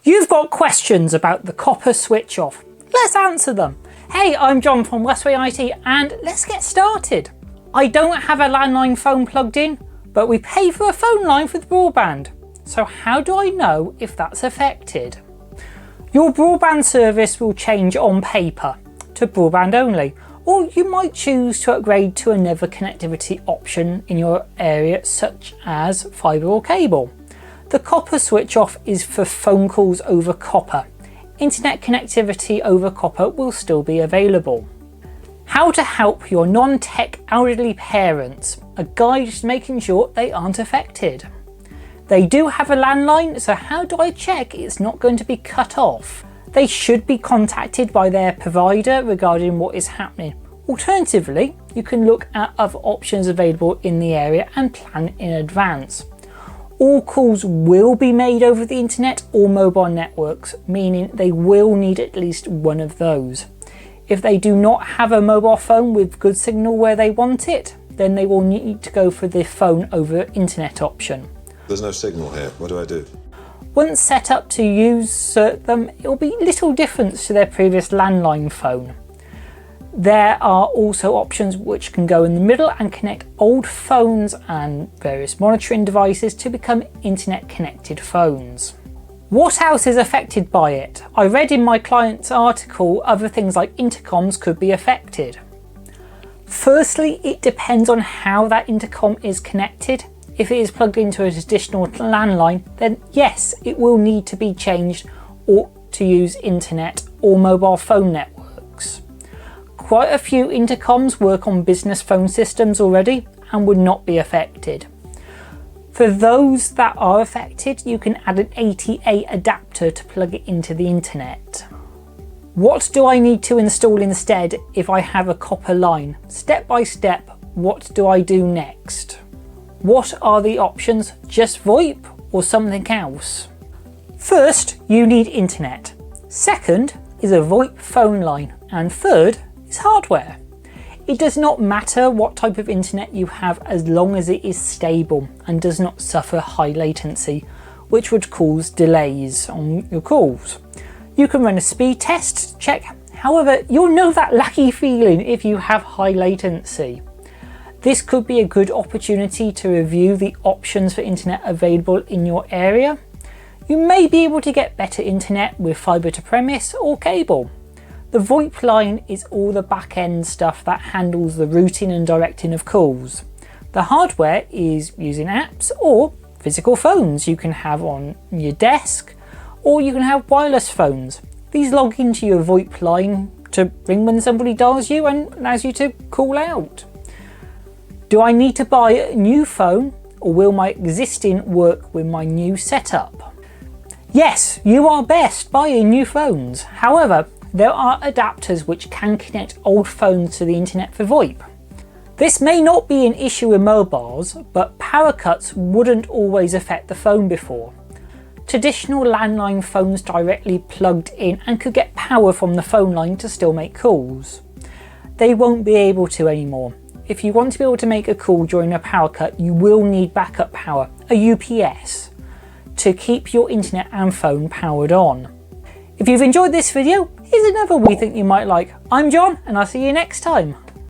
You've got questions about the copper switch off. Let's answer them. Hey, I'm John from Westway IT and let's get started. I don't have a landline phone plugged in, but we pay for a phone line for the broadband. So how do I know if that's affected? Your broadband service will change on paper to broadband only, or you might choose to upgrade to another connectivity option in your area such as fibre or cable. The copper switch off is for phone calls over copper. Internet connectivity over copper will still be available. How to help your non-tech elderly parents, a guide to making sure they aren't affected. They do have a landline, so how do I check it's not going to be cut off? They should be contacted by their provider regarding what is happening. Alternatively, you can look at other options available in the area and plan in advance. All calls will be made over the internet or mobile networks, meaning they will need at least one of those. If they do not have a mobile phone with good signal where they want it, then they will need to go for the phone over internet option. There's no signal here, what do I do? Once set up to use them, it will be little difference to their previous landline phone. There are also options which can go in the middle and connect old phones and various monitoring devices to become internet connected phones. What else is affected by it? I read in my client's article other things like intercoms could be affected. Firstly, it depends on how that intercom is connected. If it is plugged into a traditional landline, then yes, it will need to be changed or to use internet or mobile phone networks. Quite a few intercoms work on business phone systems already and would not be affected. For those that are affected, you can add an ATA adapter to plug it into the internet. What do I need to install instead if I have a copper line? Step by step, what do I do next? What are the options? Just VoIP or something else? First, you need internet. Second is a VoIP phone line. And third is hardware. It does not matter what type of internet you have as long as it is stable and does not suffer high latency, which would cause delays on your calls. You can run a speed test to check, however, you'll know that lucky feeling if you have high latency. This could be a good opportunity to review the options for internet available in your area. You may be able to get better internet with fibre to premise or cable. The VoIP line is all the back-end stuff that handles the routing and directing of calls. The hardware is using apps or physical phones you can have on your desk, or you can have wireless phones. These log into your VoIP line to ring when somebody dials you and allows you to call out. Do I need to buy a new phone, or will my existing work with my new setup? Yes, you are best buying new phones. However, there are adapters which can connect old phones to the internet for VoIP. This may not be an issue with mobiles, but power cuts wouldn't always affect the phone before. Traditional landline phones directly plugged in and could get power from the phone line to still make calls. They won't be able to anymore. If you want to be able to make a call during a power cut, you will need backup power, a UPS, to keep your internet and phone powered on. If you've enjoyed this video, here's another we think you might like. I'm John and I'll see you next time.